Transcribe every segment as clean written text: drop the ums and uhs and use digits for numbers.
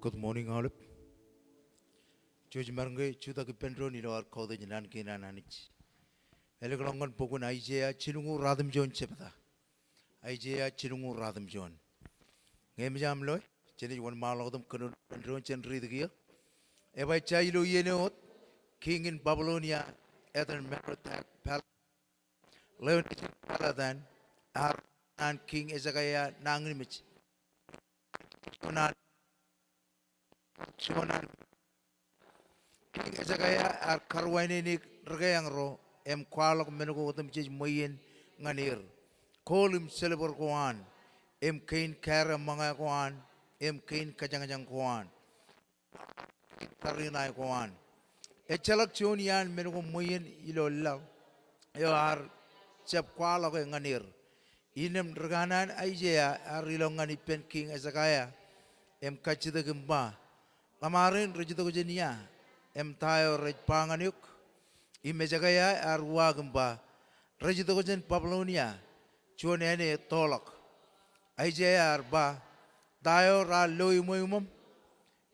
Good morning, all. George Marangay, Chuda Pendro, you are called the Nankin and Anich. Elegangan Pokun Isaiah Chinungu Radham John Chepata. Isaiah Chinungu Radham John. Game Jam Loy, Jenny one mile of them couldn't and read the gear. Eva Chailu Yenot, King in Babylonia, Ethan Maratak Pal, Leon Paladan, Ar and King Ezagaya Nangrimich. Chunan King Ezagaya are Karwani Ragayangro, M. Qualok Menugo, them Jij Moyen Ganir. Call him Celeber Goan, M. Kain Kara Manga Goan, M. Kain Kajangajang Goan, Karina Goan. A Chalak Chunian Menugo Moyen Ilo Love, you are Chap Qualok and Ganir. Inem Draganan Isaiah are Rilongani Pen King Ezagaya, M. Kachida Gimba. Kamarin Rejitogenia, M. Tayo Rejpanganuk, Imejagaya Arwagamba, Rejitogen Pablonia, Chuanene Tolok, Isaiah Arba, Tayo Ra Loimum,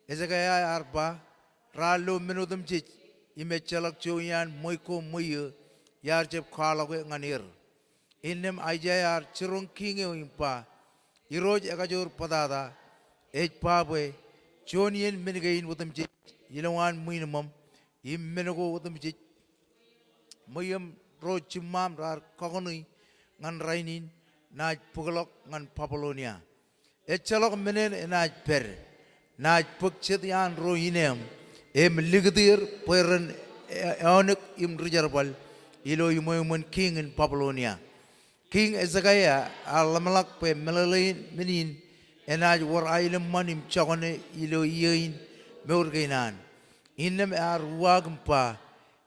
Ezagaya Arba, Ra Lo Minudum Chich, Imechalak Chuyan, Moiko Muyu, Yarjep Karlaway Ganir. In them Isaiah Chirung King Impa, Iroj Agajur Padada, H. Pabwe. Jonian Minigain with them jit, Yilawan minimum, Yim Minago with them jit, Muyam Road Chimam Rar Cogony, Nan Rainin, Night Pugalok, Nan Papalonia. Echalok Minen and Night Per, Night Pukchetian Roinem, Em Ligadir, Pueran Eonic im Rigerbal, Ilo Yumoyuman King in Papalonia. King Ezagaya, Alamalak Pe Melalane Minin. And I were island money chogone ilo yin murgainan. In them are wagampa,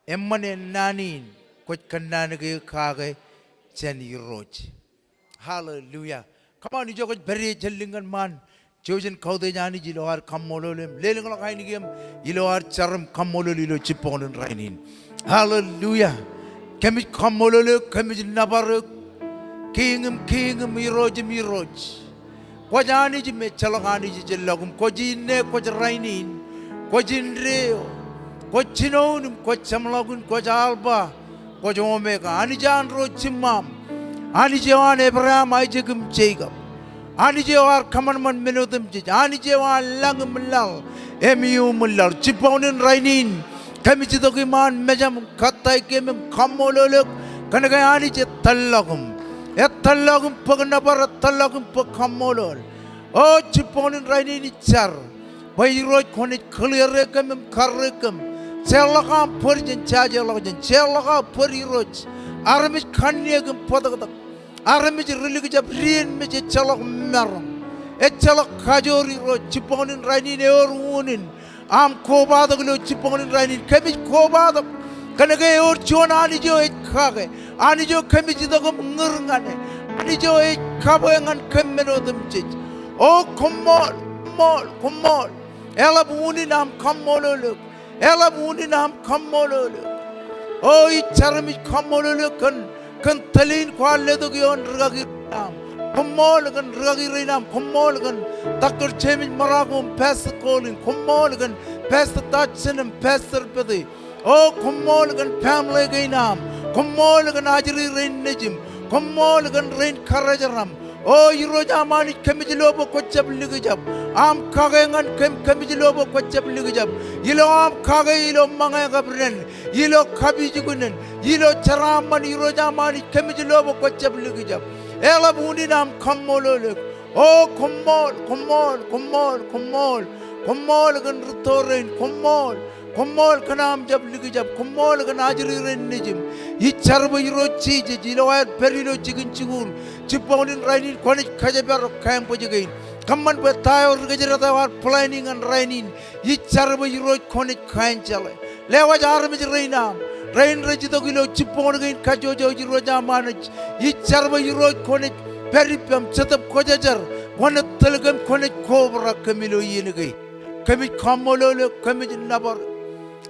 Emmane nanin, quite cananage kage, 10 euros. Hallelujah. Come on, you just bury Jellingan man, chosen Kodajani, Jilo are Kamolum, Leling of Heinigam, Yilo are Charam Kamolilo Chipon and Rainin. Hallelujah. Kemit Kamololo, Kemit Nabaruk, Kingum, Miroj. Quajani me chalogani jelogum, Kojine, Quajrainin, Quajinreo, Quachinon, Quachamlogun, Quajalba, Quajomega, Anijan Rochimam, Anijan Abraham, Isaac Jacob, Anijar commandment Minodum, Anijar Langum Lal, Emu Muller, Chipon and Rainin, Kamichidogiman, Mejam, Katai Kemim, Kamololuk, Kanagani Talogum. Etalagum Paganabar, Talagum Pakamolol. Oh, Chipon and Rainin Char. By road conit clear recum, carrecum. Chelagam Purgeon Chajalogin, Chelaga Puri Roach. Aramis Kanyagum Podadak. Aramis religious of Rien Mitch Chalak Marum. Echalak Kajori Road, Chipon and Rainin or Woonin. Am Koba the Glu Chipon and Rainin, Kemich Koba the Kanagay or Chon Anijo et Kage. Anijo Kemidogum Nurngane, Anijo a Kabang and Kemeno them chich. Oh, come on, Ella Wooninam, come mololuk, Ella Wooninam, come mololuk. Oh, it charming come mololuk and Talin Qualedogion Ragiram, come molligan, Ragirinam, come molligan, Dr. Chemin Maragum, pass the calling, come molligan, pass the Dutchin and pass the Pedi. Oh, come molligan, Pamela Gainam. Come on, Ajri rain Nejim. Come on, rain Karajaram. Oh, Eurojamani Kamijilobo Kochab Ligajab. Am Kagang and Kamijilobo Kochab Ligajab. Yilo Am Kaga, Yilo Manga Gabren, Yilo Kabijigunen, Yilo Charaman, Eurojamani Kamijilobo Kochab Ligajab. Ella Buninam Kamololuk. Oh, come on, Rutorin, come on. Komol kanam jab ligijab, komol kan ajri ren nejim. Icharbo yiro chije, jiloat perilo chicken chigun, chiponin rainin, konich kajaber campo again. Come on, but Tayo Rigajata are planning and raining. Icharbo yiro konich kanchale. Lewaj armij rainam, rain regitogilo, chipon again, kajojo yiroja manage. Icharbo yiro konich peripum, chetap kojajar, one at telegam konich cobra camilo yenegay. Kamit kamololo, kamit nabar.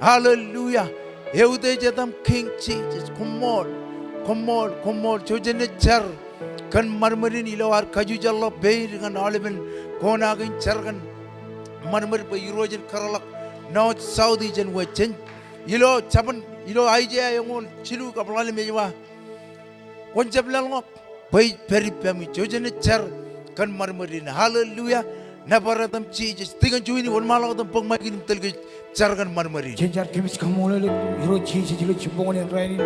Hallelujah. Eude jadam King Jesus. Come on. Chojene char. Kan marmarin ilo ar kaju jallo beir kan oliven konagin chargan marmar ba irojen karalak north south jen wechen ilo chapan ilo aije ayong chilu kaplali mewa konjab lalngok bai peri pemi jojene char kan marmarin hallelujah nabaratam chije tigan juini won malagadam pagmagin telge chargan marmarin Jenjar kemis kamole hiro chije jilo chibone rainin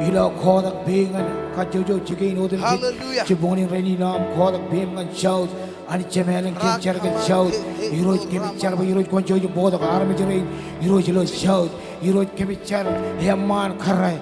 ila khodak bengan ka jojo chigein odem Hallelujah. chibone rainin nam khodak bengan shout ani chemelen kem chargan shout hiro kemis charba hiro konjo jo boda arme jere hiro jilo shout hiro kemis char yaman kharai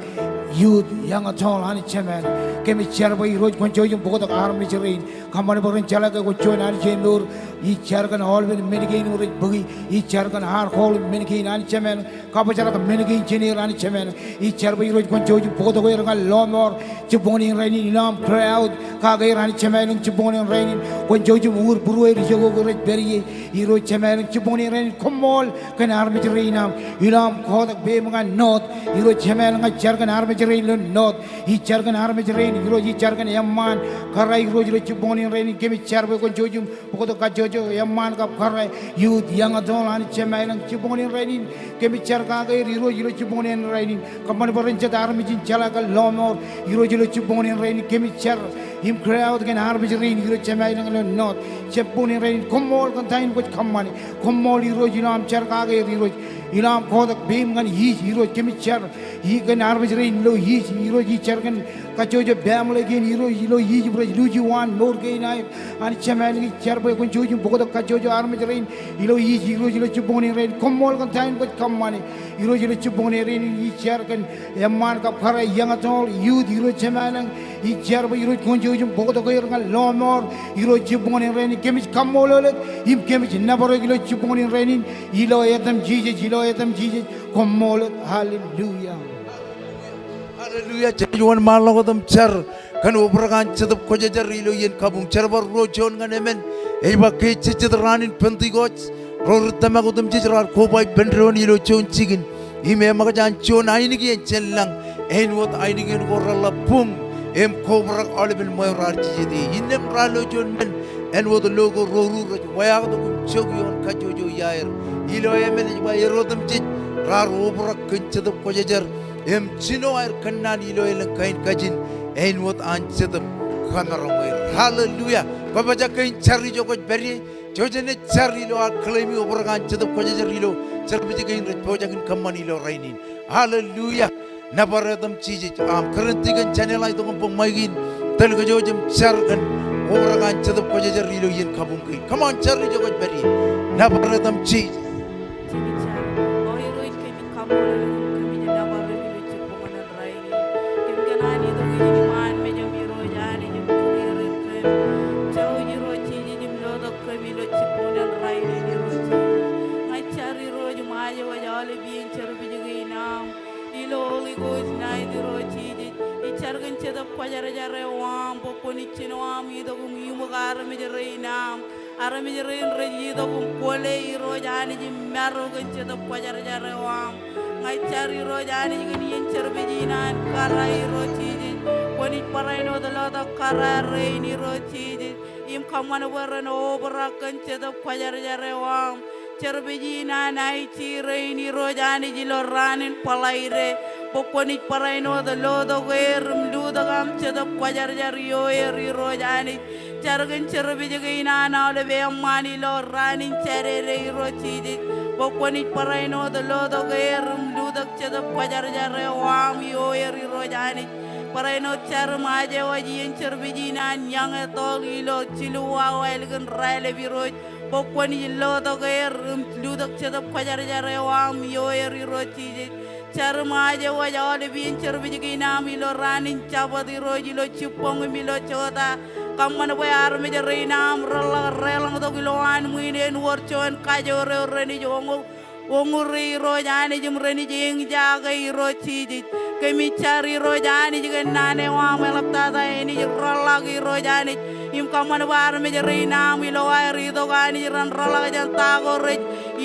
youth yang atol ani chemen kemis charba hiro konjo jo boda arme jere kamane boren chalaga konjo ani jendur I chargan all with menigin urich bugi I chargan har hol menigin ani chemen kapachara menigin chenir ani chemen I charba hiro konjo jo boda go rangal lomor chibone rainin nam crowd kagai ani chemen chibone rainin konjo jo ur buruer jogo gorech beriye hiro chemen chibone rainin komol kan arme jere nam ilam khodak be mga not hiro chemen nga chargan arme jere not I chargan arme jere hiro I chargan yamman karai hiro jiro chibone rainin kemi charba konjo jo boda ka jojo yamman ka karai youth yang adol ani chemen chibone rainin kemi charga ga hiro jiro chibone rainin kaman boren chadar mi jin chala ka lomor hiro jiro chibone rainin kemi char him crowd kan arme jere hiro chemen not chibone rainin komol kan tain ko kamani komol hiro jiro am charga ga hiro ilam khodak beam kan hiro kemi char hi kan arme jere lo hiro hi char kan ka jojo bam legin hiro hi bro luji wan nor ge nai ani chemen gi char boy kon jojo bodo ka jojo arme jere hiro jiro chibone rain komol kan tain ko kamani hiro jiro chibone rain hi char kan yamman ka phara yang atol youth hiro chemen hi char boy hiro kon jojo bodo ko ngal lomor hiro chibone rain kemi kamol him kemi nabaro hiro chibone rain hilo etam jije komol hallelujah hallelujah jejuan malagadam char kan obragan chadap kojejar ilo yen kabung charbar rojon nganemen eba ke chidaranin pendigoch rortamagodam jijrar kobai benron ilo chon chigin ime magajan chon ainigi chellang enwot ainigi goralla pung em kobrak alben moyrar chidi inem ralo jon men enwot logo roru wayagdo chogyon kajojo yaer ilo emen ba yerodam chid rar obrak kenchadap kojejar em chino air kannan ilo elang kain kajin enwot anchadap kanaromoy hallelujah babaja kain charri jogo beri jojene charri lo al claimi obrak anchadap kojejar ilo charbiji kain rajojagin kamman ilo rainin hallelujah nabaradam chiji am karantigan channel ay tong pagmaigin talga jojam chargan obrak anchadap kojejar ilo yen kabung kain come on charri jogo beri nabaradam chiji Arami jerein reji do kum kole iro jani jim maro genche do pajar jare wam ngai cari iro jani gini yen cerbe jinan kara iro chiji koni parai no do lo do kara rein iro chiji im kamana warano obra genche do pajar jare wam cerbe jinan ai chi rein iro jani jilo ranin palaire pokoni parai no do lo do gerum lu do gam che do pajar jare yo iro jani Jargon cerbe jagaina na lebe amani lo ranin cerere rochidi bokoni paraino the lodo gerum dudak cheda pajar jare wam yo eri rojani paraino charmaje waji en cerbe jina nyang to lo chiluwa welgen raile biroj bokoni lodo gerum dudak cheda pajar jare wam yo eri rochidi charmaje wajale bin cerbe jagaina mi lo ranin chabadi roji lo chipong mi lo chota kamana boy arme je reinam relang to kiloan muinen worchon kajo reni jongo wonguri rojani jum reni jing jaga iro chiji kemi cari rojani jigen nane wa melapta ta ini rolagi rojani im kamana boy arme je reinam ilo wairi to gani ran rolag jan tago rej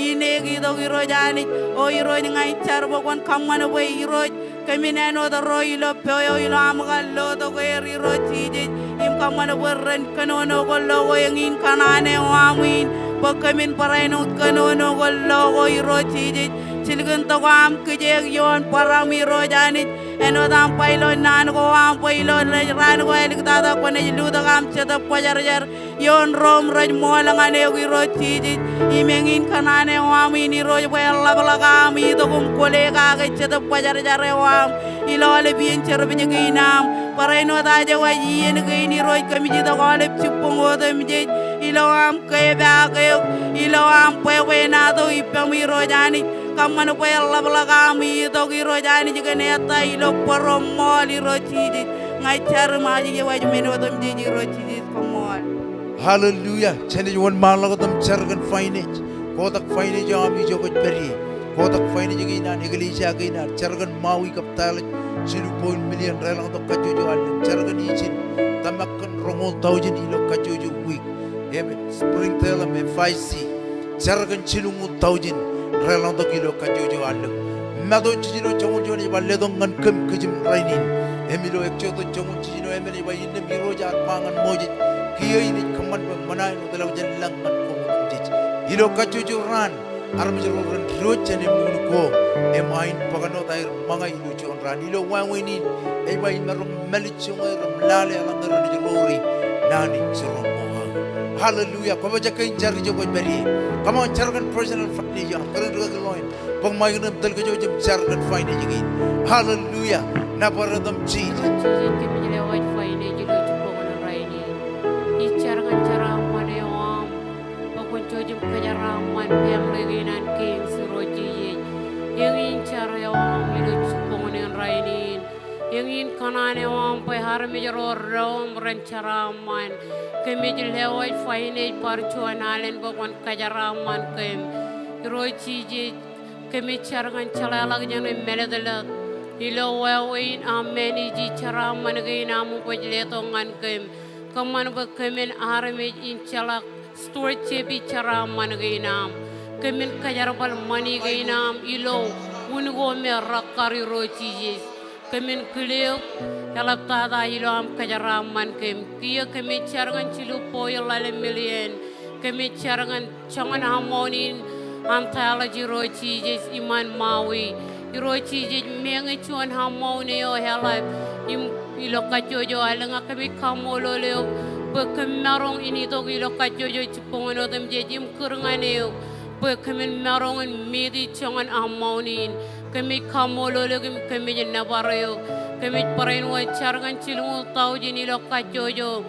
ine gi to rojani o iro ngai char bokon kamana boy iro kemi neno to roilo peyo ilo amgal to go iro chiji im kamana boy ren kanono go logo yang in kanane wa min pagkamin parainong kanuno logo iro chiji chilgan tawam kejek yon param iro janit eno tam pailon nan ko am pailon ran ko elik tata ko ne luda kam cheta pajar jar yon rom raj molangane iro chiji imengin kanane wam ini ro bella balagam ito kum kolega ke cheta pajar jar wam ilole bien cher bijiginam paraino taja wa yen gini ro kamiji da gole chipungo da mije ilawam kaya bagay ilawam pewe na to ipamiro jani kamano pa yalla balagami to giro jani jiga neta ilo paromol iro chidi ngai char maji je waju meno to mji iro chidi komol hallelujah chene won malago tam chargan finance kotak finance ami jogo peri kotak finance gi na iglesia gi na chargan mawi kaptal silu point million relang to kajojo al chargan ichin tamakkan rongol taujin ilo kajojo week Amen. Spring tela me 5C. Jargan chilungu taujin relang to kilo kajojo alu. Mado chino chongun joni balle dong ngan kem kejim rainin. Emilo ekcho to chongun chino emeli ba inne miro jar pangan mojit. Kiyo ini kaman manai no dalau jalang ngan ko mojit. Ilo kajojo ran armijero ran rochane mun ko emain pagano tair mga ilo chon ran ilo wangwinin e ba inarong melichong ram lale alangaran ni lori nani churong. Hallelujah. Kau baca kain jari jo kau beri. Kamu jargon personal finance yang keren juga loin. Pemain dalam tel kau jom jargon finance lagi. Hallelujah. Nabaradam Jesus. Jesus kami jadi white finance juga cukup orang lain. Ini jargon cara mana yang pokok jom kejaraman yang lagi nanti suruh Jesus. Yang ini cara yang itu cukup orang lain. Yang ini kanan yang pehar menjadi orang rencaraman. Kami jelewat finance percuan alen bukan kejaraman kami. Roy cije kami carakan calalag jangan meledak. Ilo wawain amen iji caraman gay namu pejletongan kami. Kaman berkemen arme incalak stewardship caraman gay nam. Kami kejarabal money gay nam ilo ungo merakari roy cije. Kami keliu dalam tada ilo am kejaraman kami. Kia kami carakan cilu poil lalu million. Kami carakan jangan harmonin antara jiro cije iman mawi. Jiro cije mengecuan harmoni yo helap. Ilo kacojo alenga kami kamolo leo. Berkemarong ini to ilo kacojo cipungan otem jejim kurangane. Berkemarong midi jangan harmonin. Kami kamolo lagi kami jenabarayo kami parain wajarkan cilung tahu jeni lokat jojo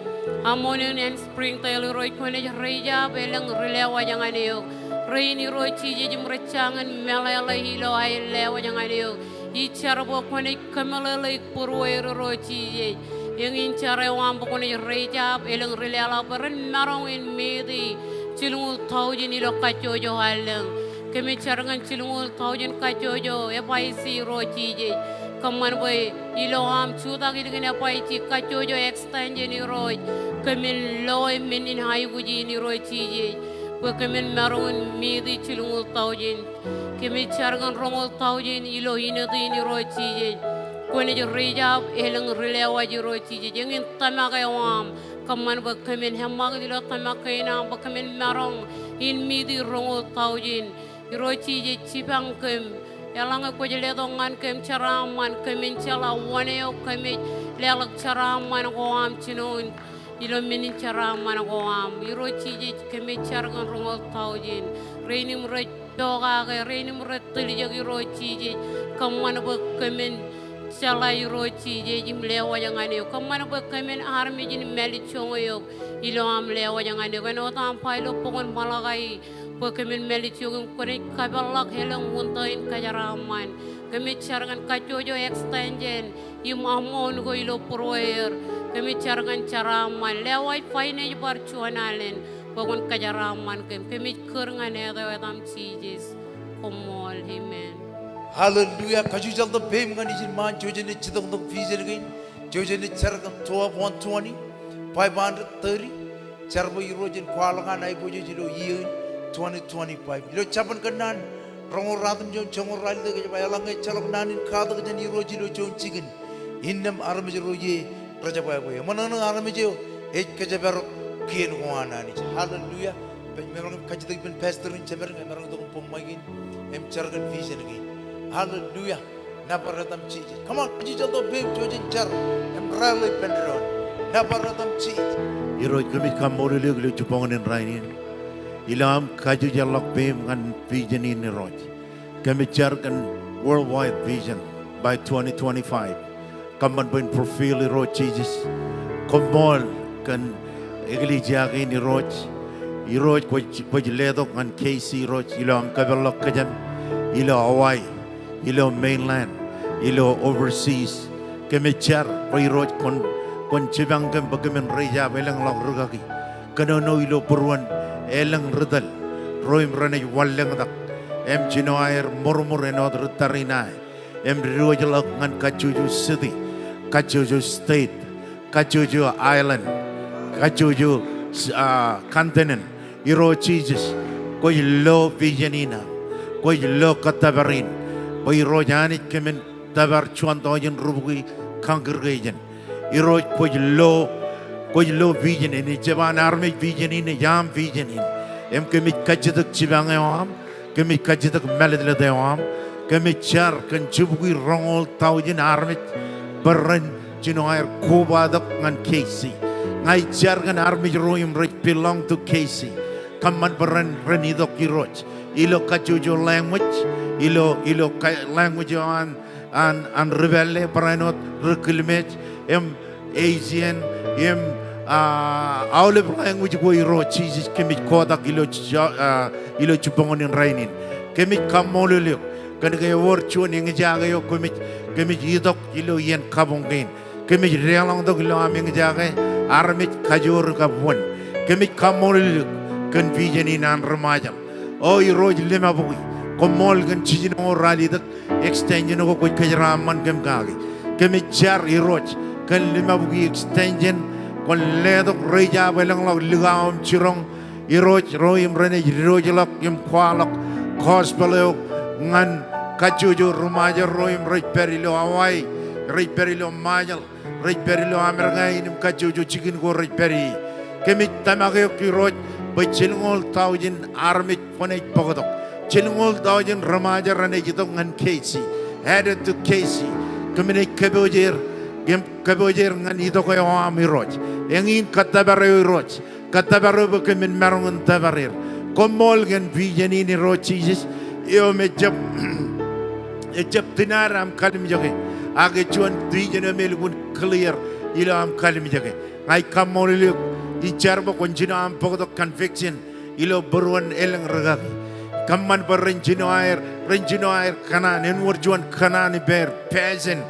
amonin and spring tail roy kone reja beleng relewa jangan yo reini roy cije jim recangan melala hilo ay lewa jangan yo icar bo kone kamelala purwe roy cije yang incar wam kone reja beleng relewa beren marong in medi cilung tahu jeni lokat jojo haleng kami carakan cilung tahujan kacojo FIC roci kaman boy ilo am chuta gini FIC kacojo extension ni roy kami loy menin hayu guji ni roci kami marun midi cilung tahujan kami carakan rongol tahujan ilo inati ni roci kone rejab eleng relewa ji roci jengin tamaga wam kaman boy kami hemak dilo tamaga ina kami marong in midi rongol tahujan Roci je cipang kem, yalang aku jadi dongan kem caraman kemin cala waneo kemi lelak caraman koam cinon, ilo minin caraman koam. Roci je kemi carakan rongol taujin, reini murid doga ke reini murid teli jadi roci je, kaman bek kemin cala roci je jim lewa jangan yo, kaman bek kemin army jin meli chongoyo, ilo am lewa jangan yo, kan otam pailo pongon malagai. Pekamin melicium kuning kabalak helang muntain kajaraman. Kami carakan kacojo extension im amon go ilo proyer. Kami carakan caraman lewat finance percuanalen bukan kajaraman kami kerengan ada wetam cijis komol amen. Hallelujah. Kajujal the pay mangani jin man jojene chidong dong fizel gain. Jojene carakan 120 530 carbo irojin kwalangan ai bojo jilo yin 2025 lo chapan kanan rongor ratum jom chongor ral de ke bayalang ngai chalok nanin khada ke jani roji lo chon chigin innam arame roji raja baya boy manana arame jo ek ke jabar kien hoana ni hallelujah merong kajitak bin pastorin cemer merong dong pemagin chargan vision again. Hallelujah. Naparatam cheese. Come on, Jesus to big Jojin char rally pendron. Naparatam cheese. Iroj kami kamori lu chupongan rainin. Ilam kaju jalok bim kan vision in iroj. Kami chargan worldwide vision by 2025. Kaman bin profile iroj Jesus. Komol kan iglesia ini iroj. Iroj kuj ledok kan KC iroj. Ilam kabelok kajan. Ilo Hawaii. Ilo mainland. Ilo overseas. Kami char iroj kon cibang kan bagaimana reja belang log rugagi. Kanono ilo peruan elang redal. Roim rane wallang dak. Em chino air murmur enod rutarinai. Em riojlok ngan kacuju city. Kacuju state. Kacuju island. Kacuju continent. Iro Jesus. Koi lo visionina. Koi lo katabarin. Koi rojanit kemen tabar chuan tojen rubugi congregation. Iro koi lo vision ini jaban army vision ini jam vision ini. Em kemit kajidak cibang em kemit kajidak meledle em kemit char kan jubugi rongol tojen army beren cino air kubadak ngan Casey. Ngai char kan army roim rich belong to Casey. Kaman beren renidok iroj. Ilo kajujo language. Ilo language an rebelle berenot reclimate em Asian em olive language go iro Jesus kemit kodak ilo chupongonin rainin kemit kamolulio kan kaya word chuan yang jaga yo kemit idok ilo yen kabongin kemit realang dok ilo aming jaga armit kajur kabun kemit kamolulio kan vision an remaja oh iro lima bui komol kan chijin rali dak extension ko kajraman kem kagi kemit jar iro kan lima bui extension kon ledok reja belang log ligam chirong iroj roim rene irojlok im kwalok kospelo ngan kajuju rumaja roim roj perilo awai roj perilo majal roj perilo amerga inim kajuju chikin go roj peri kemit tamage kiroj bechilngol taujin armit ponai pogodok chilngol taujin rumaja rene jidok ngan Casey headed to Casey kemine kebojer gem kebojer ngan idok yo amiroj engin katabaru iroj katabaru bekemin marungun tabarir komol gen vision ini roj Jesus yo mejab tinaram kalim joge age chuan vision melgun clear ilam kalim joge ngai kamol lu ijarbo konjina am pogdo conviction ilo beruan eleng regak kamman berenjino air kanan en warjuan kanan ber peasant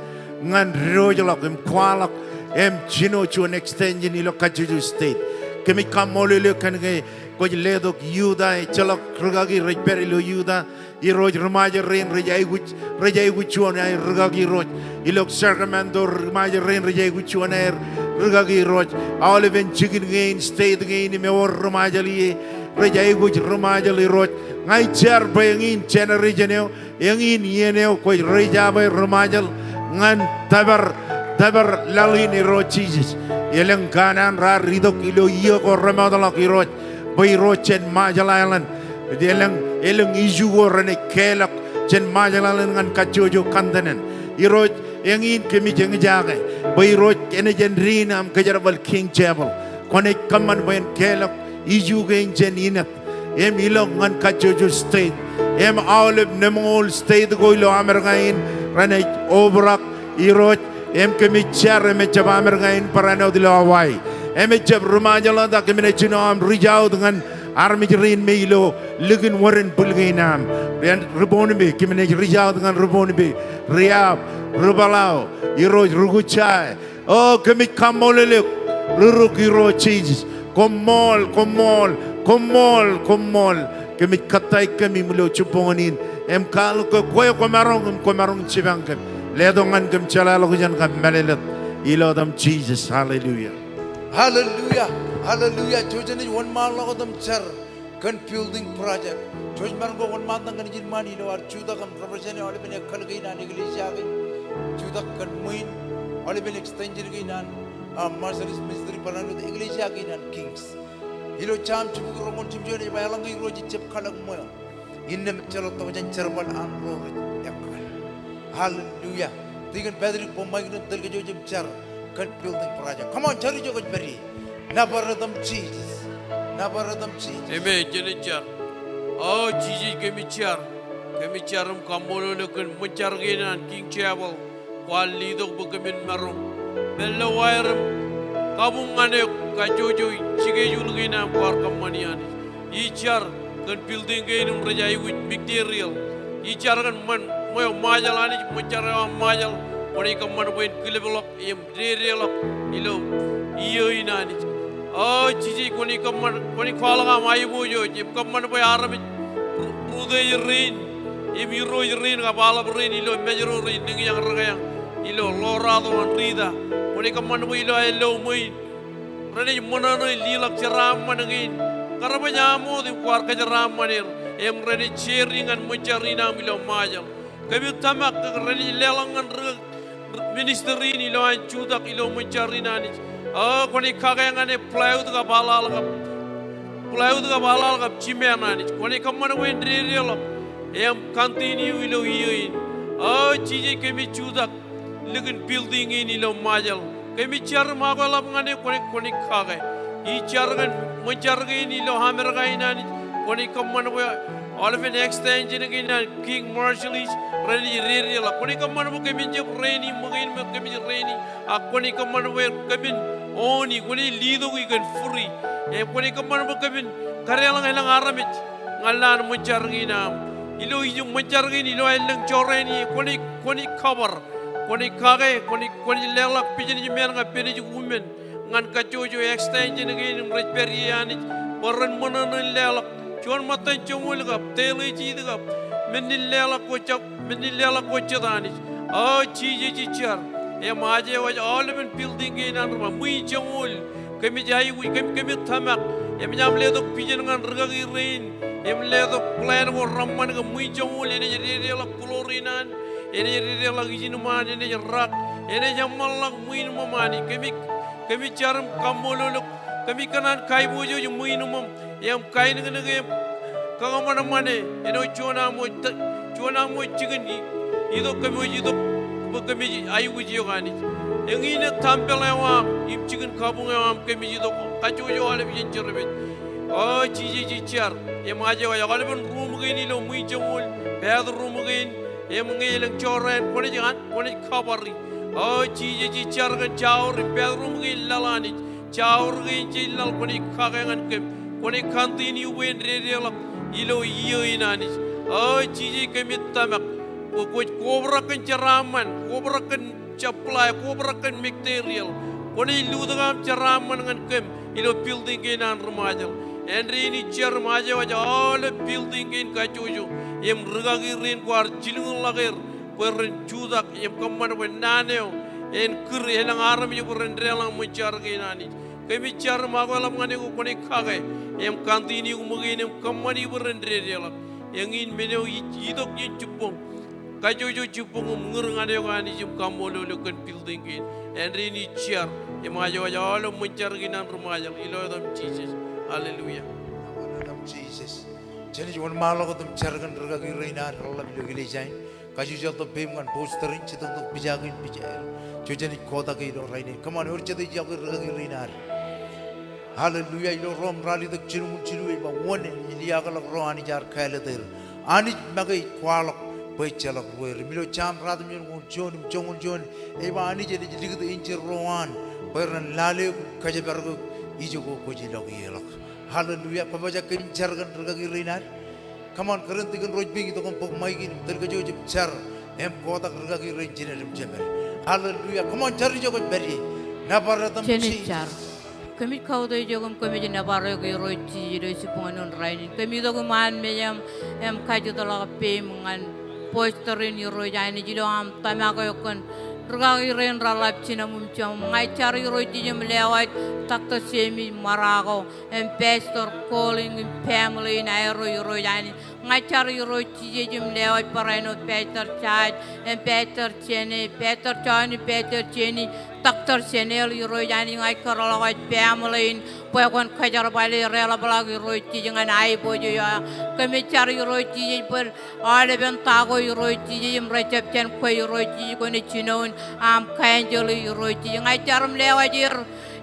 ngan rojolok em kwalok em chino chuan extension ilo kajuju state kemi kamolele kan ge ko ledok yuda e chalok rugagi rejper ilo yuda i roj remaja ren rejai gu chuan ai rugagi roj ilo sacramento remaja ren rejai gu chuan ai rugagi roj oliven chicken gain state gain me or remaja li rejai gu remaja li roj ngai char bayangin generation yangin yeneo ko reja bay remaja ngan tabar lalini ro Jesus yeleng kanan ra ridok ilo iyo ko ramadala ki roj bay rochen majal island yeleng iju go rene kelak chen majal island ngan kajojo kandanen iroj engin kemi jeng jage bay roj ene jen rinam kajarabal king chapel konek kaman bayan kelak iju gen jen inat em ilong ngan kajojo state em olive nemol state go ilo amergain rene obrak iroj em kemi char em jab amergain parano dilo awai em jab rumajala da kemi chino am rijau dengan army rin me ilo ligin waran bulginam ben ruboni be kemi rijau dengan ruboni be riab rubalao iroj ruguchai oh kemi kamolele ruruk iro Jesus komol kemi katai kemi mulo chuponganin em kal ko koyo komarong chibang kem ledongan kem chalalo jan kam malelet ilodam Jesus hallelujah jojani one man logodam char kan building project joj margo one man dangan jinmani lo ar chuda kam represent ole bene khalgai na iglesia gai chuda kan muin ole bene extension gai nan Mercedes ministry parano iglesia gai nan kings ilo cham chim romon chim jone bayalang iro jicep kalang moyo innem celok to jan cerbal an rore yakal hallelujah tigan pedri pomai no telge jo jim cer kan building project come on cari jo beri nabaradam Jesus nabaradam Jesus Amen jenichar oh Jesus kemicharum kambolo lekan mencar genan king chapel wal lidok bukemin marum bello wairam kabungane kajojo chige julgina kwar kamanian ichar kan building genum rajai with material ichar kan man moyo majal ani mencar majal poni kamman poin kilebelok em relok ilo iyo inani oh cici koni kamman koni khalaga mayu bojo jim kamman poy arami rude rin em iro rin ga bala rin ilo mejro rin ning yang ragayang ilo lorado an rida koni kamman poy ilo elo moi rene monano lilak ceram manangin karabanya mo di kwar ka ceram manir em rene cheringan mencarina milo majal kami tamak rene lelangan ministeri ni lo an chudak ilo mencarina ni koni kagayangane plywood ka balal ka chimena ni koni kamana wendri relo em continue ilo yin chiji kemi chudak ligin building ni ilo majal kemi char magalap ngane koni kagay I chargan mencarga ni lo hammer ka inani koni kamana all of an extension again King Marshallis ready ready la koni kamana mo kemi je rainy magin mo kemi rainy koni kamana mo kemi oni koni lido ko ikan free koni kamana mo kemi karela ngelang aramit ngalan mencarga na ilo yung mencarga ni lo elang choreni koni cover koni kage koni lelak pijen ni mer nga peni women ngan kajojo extension again reperiani poran monan lelak Chuan matan chungul gap tele chi gap menillela kocha dani chi char e maje wa all been building in and mui chungul kemi jai wi kemi thamak em nyam le do pijen ngan rga gi rain em le do plan wo ramman ga mui chungul ene re la chlorinan ene re la ginuman ene rak ene jamal la mui no mani kemi charam kamolo kami kanan kai bojo ju mui no em kai nge kagamana mane eno chona mo chicken ido kami ayu ji gani engine tampela wa ip chicken kabung wa kami ido kajojo ale bi chirbe ji char em aje wa yale ben room gini lo mui jomul bed room gin em ngelang choren koni khabari ji char ga chaur bed room gin lalani chaur gin chilal koni khagangan kem koni continue wen relak ilo iyo inani cici kami tamak kobra kan ceraman kobra kan caplai kobra kan material koni ludagam ceraman ngan kem ilo building kinan remajal Henry ini cer remaja wajah all building kin kacuju em regagi rin kuar cilung lagir peren judak em kaman wenaneo en ker elang aram yu peren relang mencar kinani kami cer magalam ngane ko koni kage em kantini umugin em kamani berendre relak yang in meneu idok yin cupong kajojo cupong ngurngane ko ani jum kamolo lekan building in Henry ni cer em aja wajalo mencar ginan remajal ilo dam Jesus hallelujah dam Jesus jadi wan malo ko dam cergan rga gi reina rolam legili jain kajojo to bem kan posterin chitong to bijagin bijar jojani koda gi ro raini come on urchedi jagir rga gi reina hallelujah ilo rom rali dak chiru ba wone iliya galak ro ani jar khaile der ani magai kwalak bai chalak ro milo cham rad min gon jon e ba ani je digd inchir roan bernan lale kaje bergo ijo ko ji log yelak hallelujah pabaja kin jargan rga rinar come on current digan roj bi to kom mai gin ter ga jo char em ko tak rga gi rin jiner jemel hallelujah come on char jo ko beri na baratam chi kami kau tu jogam kami je nabaro ke roci roci penganon rain kami tu kuman meyam em kaju tu lah pem ngan posterin roci ini jilo am tamak ayokon rgai rain ralap cina mumcam ngai cari roci je melewat tak tu semi marago em pastor calling family na roci ini ngai char iro chi jim leo parano Peter Chad and Peter Chene Peter Chani Peter Cheni Dr. Chanel iro yani ngai karala family pokon kajar bali rela blag iro chi jangan ai bojo ya kami char iro chi per ale ben tago iro chi jim recep chen ko iro chi ko ni chinon am kanjol iro chi ngai charam lewa jir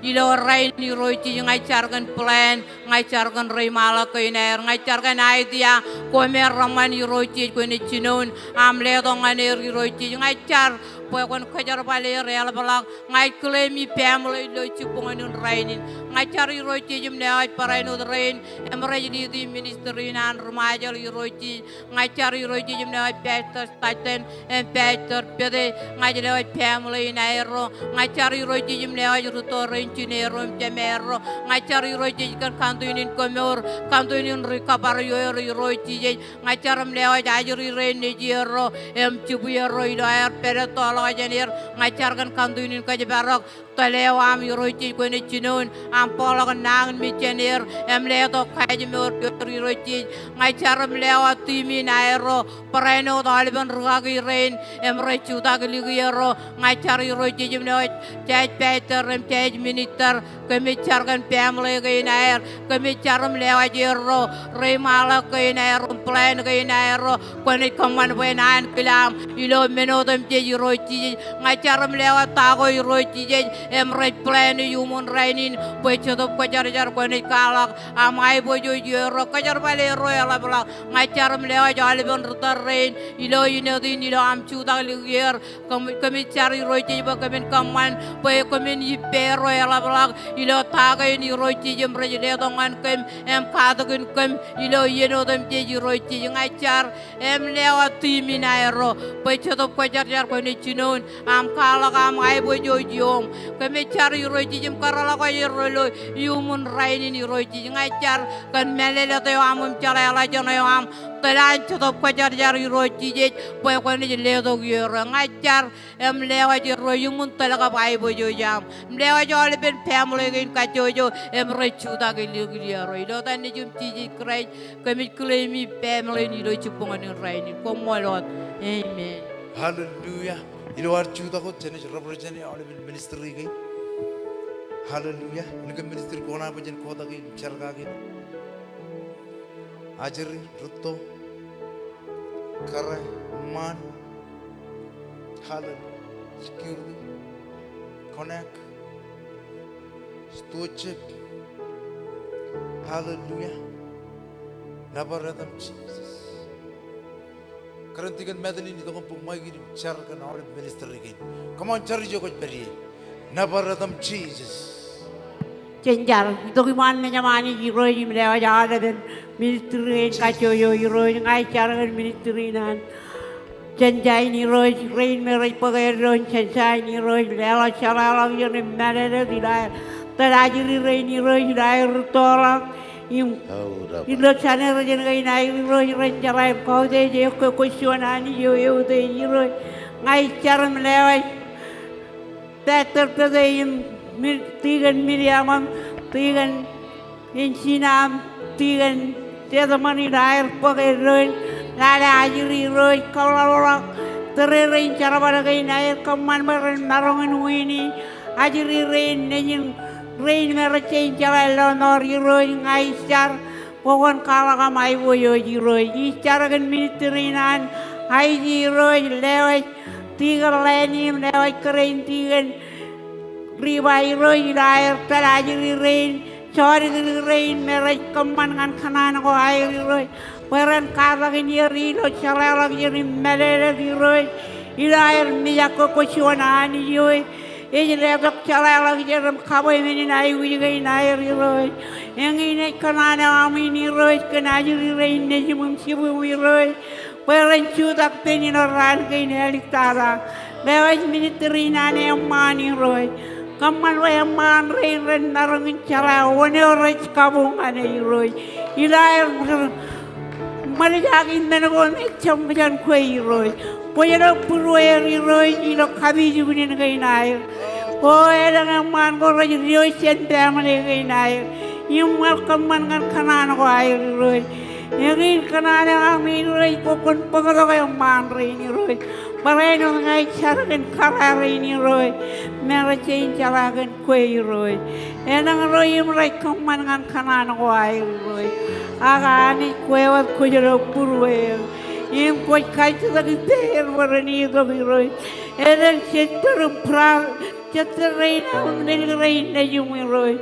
ilo rain iro chi ngai chargan plan ngai chargan rimala ko iner ngai chargan idea ko mer raman iro chi ko ni chinon am le do ngane iro chi ngai char pokon kajar bali rela blag ngai claim family lo chi pongon rainin ngai char iro chi jim ne ai paraino rain emre di ministry nan rumajal iro chi ngai char iro chi jim ne ai pastor staten and pastor pede ngai le ai family na ero ngai char iro chi jim ne ai ruto rain chi ne ro temero ngai char iro chi kan kanduinin komor kanduinin rikabar yo iro chi ngai charam le ai ajuri rain ne jiro em chibu ro ilo ai pere to lo janir ngai char kan kanduinin ka barok talew am iro chi ko ne chinon am polo nang mi chenir em le to khaji mor iro chi ngai charam lewa timi na ero pareno dalban ruagi rain em re chuda gli iro ngai char iro chi jim ne chai peter em chai minister kami chargan family ga na er kami charam lewa jiro re mala ga na er plan ga na ero ko ne kaman we nan kilam ilo menodem chi iro chi ngai charam lewa tago iro chi em re plan human rainin bochodop ko jar jar ko ni kalak amai bojo jero ko jar bale ro ala bla ngai charam lewa jali bon rutar rain ilo inodi ilo am chuda lier kami chari ro chi ba kami kaman boy kami ni pero ala bla ilo taga ni ro chi jem re le dongan kem em kadagin kem ilo yenodem chi ro chi ngai char em lewa timi na ro bochodop ko jar jar ko ni chinon am kalak am ai bojo jom kami char iro chi jim karala ko iro lo human rainin iro chi ngai char kan melele to amum chala la jono am telan chotop ko jar jar iro chi je po ko ni le do iro ngai char em lewa ji ro human telaga bai bo jo jam lewa jo le ben family gin ka jojo em re chuda ge li iro ilo tan ni jum chi ji krai kami claim family ni ro chi pongan rainin ko molot amen Hallelujah. Ilo ar chuda ko chene represent all ministry gay. Hallelujah. Inuke ministry kona bajen kota gay charga gay. Ajari rutto kara man. Hallelujah. Security connect stewardship. Hallelujah. Nabaradam Jesus. Karantikan medalin itu kan pumai gini charkan all ministry gay. Come on cari jo kuch beri. Nabaradam Jesus. Cenjar itu gimana nyamani iro jim lewa jada dan ministry kaco yo iro ngai cara kan ministry nan cenjai ni iro rain merai pakai ron cenjai ni iro lewa cara lang yo ni mana ada tidak terajiri rain iro tidak rutolang im ilo sana rajan kai nai iro cara kau deh je ko kusuan yo deh iro ngai cara melewa terpercaya tigan Miriam, tigan Insinam, tigan Tetamani Dair, Pocket Ruin, Nada Ajuri Roy, Colorado, Terrain Charabaragai Nair, Commandment Marong and Winnie, Ajuri Rain, Nagin Rain Merachin Jalon or Heroin, I star, Pogon Kalagam, I woyo, Roy, East Jaragan Militarian, I Roy, Lewis, Tiger Lanim, Lewis Crane, Tigan. Ribai roi rair terajiri rain, sorry rain merai keman kan kanan ko air roi, peran kata ini rilo chalala ini melere roi, ilair minyak ko kusuana ni roi, ini letak chalala ini kaboy ini naik juga ini air roi, yang ini kanan kami ini roi kenajiri rain ni cuma sibu roi, peran cutak penin orang ke ini aliktara, lewat militeri nane mani roi. Kaman raya man rain narangin cara wane orang kabung ane iroi ilair malijakin menagon champion kue iroi poyera puroi iroi ilo kabi jubunin kay nair o edang man ko raja iroi sen pamane kay nair yung mal kaman kan kanan ko air iroi Yangin kanana amin roy pokon pagado kayo man rini roy. Bareno ngay charagan kara rini roy. Mera chain charagan kwe roy. Enang roy imray kaman ngan kanana kway roy. Aga ani kwe wat kujalo purwe. Im kwe kaita dagi ter warani dogi roy. Enang chetarum pra chetareina nilreina yumi roy.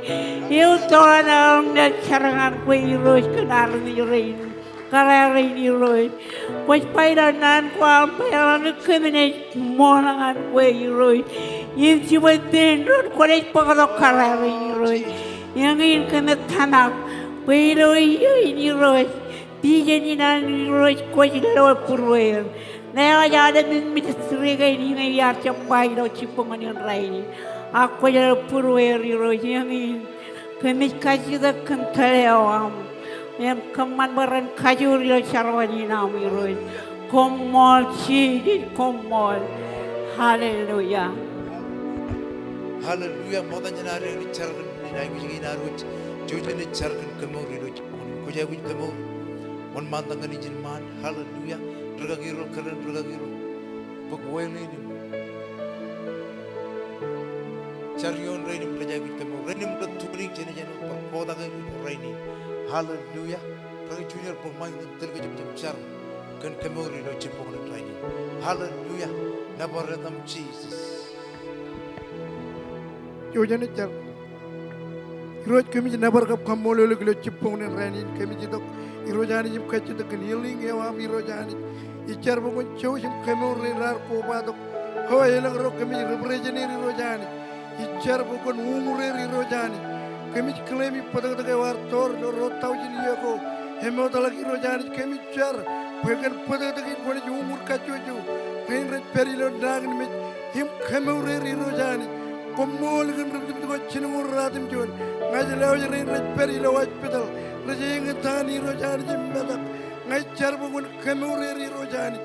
Eu torna na charangan kwe roy kanar ni roy. Kara rini roy. Pois pai da nan kwa pela no kemene monangan kwe roy. Im chiwa dendron kore pagado kara rini roy. Yang in kena tanak kwe roy ini roy. Tiga ni nan roy kwe lo purwe. Naya ada min mitasriga ini ngai yar capai do cipongan yang lain. Aku jadi purwe roy yang in kami kaji da kantalewam. Yang keman beren kajur yo charwani nami roy. Komol chi komol. Hallelujah. Hallelujah. Moda janare ni chargan ni nai kuji na roch. Jojo ni chargan kemur roch. Kuja kuj kemur. Mon mantangan ni jinman. Hallelujah. Raga giro keren raga giro. Pagway ni. Charion reini kuja kuj kemur. Reini muda turing jene jene. Moda kan reini. Hallelujah. Raga junior pemain terga jam char. Kan kemur roch pokon reini. Hallelujah. Nabaradam Jesus. Jojane char iroj kami nabar kap kamolo le chipong ne ranin kami jidok irojani jim kachu dak healing ewa mi rojani ichar bogon chow jim kamo re rar ko badok ho elang ro kami rebrejene rojani ichar bogon umure rojani kami klemi padak dak war tor ro taw jin yego hemo dalak rojani kami char began padak dak ko umur kachu ju kain re perilo dagn me him kamo re rojani Komol kan rupit ko chinur ratim jon ngai law jere raj peri law hospital rajing thani rojani jimbadak ngai char bugun kemure ri rojani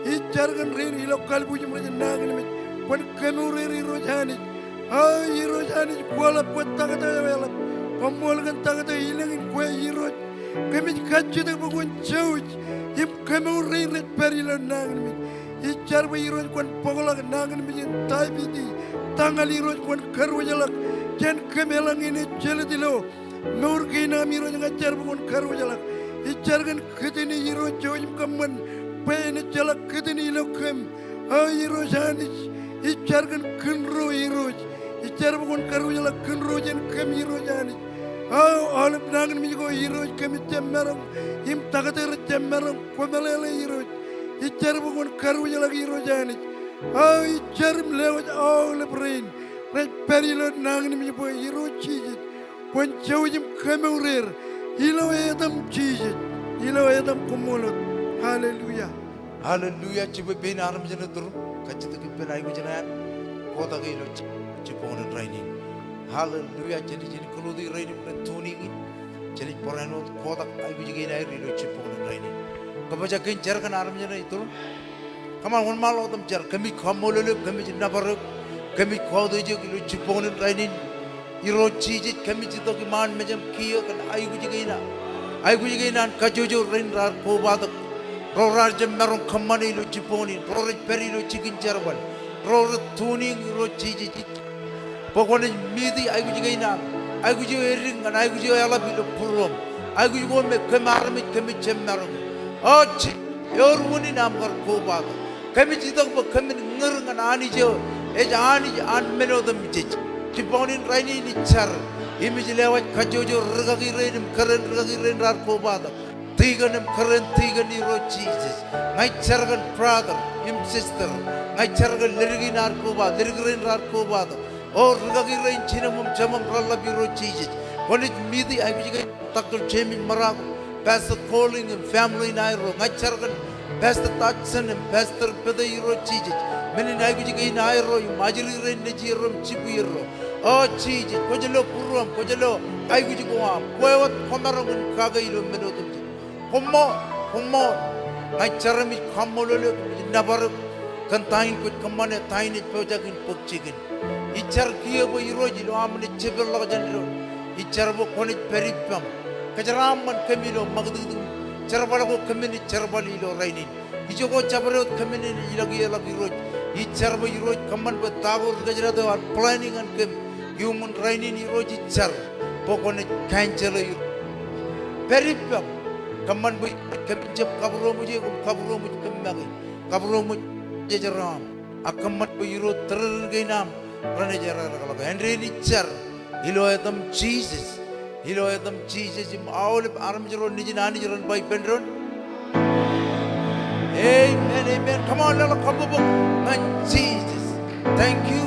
I char kan ri lokal bujum raj nagni me kon kemure ri rojani ai rojani kola kotta kata wala komol kan tagata hilang ko iroj kemi kacche de bugun chauj him kemure ri peri law nagni me I char bu iroj kon pogola nagni me tai bidi tangal iroj kon karu jalak jen kemelang ini jeladilo nur kina miro jangan jar kon karu jalak ijar kan ketini iroj jojim kaman pene jalak ketini lokem ay iroj hanis ijar kan kenro iroj ijar kon karu jalak kenro jen kem iroj hanis ay alap nangan mi ko iroj kem temmerang him tagater temmerang komelele iroj ijar kon karu jalak iroj hanis ay charm lewat all brain red perilo nang ni boy hero cheese kon chawjim kamurer hilo edam cheese hilo edam kumulot hallelujah Hallelujah. Cipu ben aram jana turu kacit ke ben ayu jana kota ke ilo cipon raini. Hallelujah. Jadi keludi raini pen tuni ini jadi porano kota ayu jana air ilo cipon raini. Kebaca kencar kan aram jana itu. Kaman wan malo tam jar kami kamolele kami jinna baruk kami khawde je lu chipon rainin iro chiji kami jito ki man mejam kiyo kan ayu jigaina kajojo rain rar ko badak rorar jam merong kamani lu chiponi rorar peri lu chikin jarban rorar tuning iro chiji pokone midi ayu jigaina ayu jo ering kan ayu jo ala bilu purom ayu jo me kamar me kami chem merong oh chi yor wuni nam kar ko badak kami jidok ba kami ngerang ani jo ani an menodam jej ciponin raini ni char imiji lewat kajojo regagi rein keren regagi rein rar ko bada tiganam keren tigani ro Jesus ngai chargan brother im sister ngai chargan lirgi nar ko ba lirgi rein rar ko bada or regagi rein chinamum chamam ralla bi ro Jesus onit midi ai takul chemin marago pastor calling and family nairo ngai chargan Pastor Tatson and Pastor Pedro Chiji. Many Naguji Nairo, Majili Ren Jirum Chipiro. Oh, Chiji, Kojalo Purum, Kojalo, I would go up. What Komaram and Kagailo Medotum. Homo, I Charami Kamolo, Nabar, Kantain could command a tiny project in Pok Chicken. Icharkia Roji, Amani Chipper General. Icharbo Conit Peripum. Kajaram and Camilo Magdum. Charbalago community charbali lo rainin. Ijogo chabarot community ilagi road. Each charba you road command but Tavor Gajrado are planning and come. Human rainin roji char. Pokon canchelo you. Peripum. Command with Kapjab Kabromuji, Kabromuj Kamagi, Kabromuj Jajaram. A command by Euro Trganam, Ranajar, and really char. Hiloatham Jesus. Hiloatham Jesus. All of Armjaro Nijanijan by Pendron. Amen, amen. Come on, little come book. Man, Jesus. Thank you.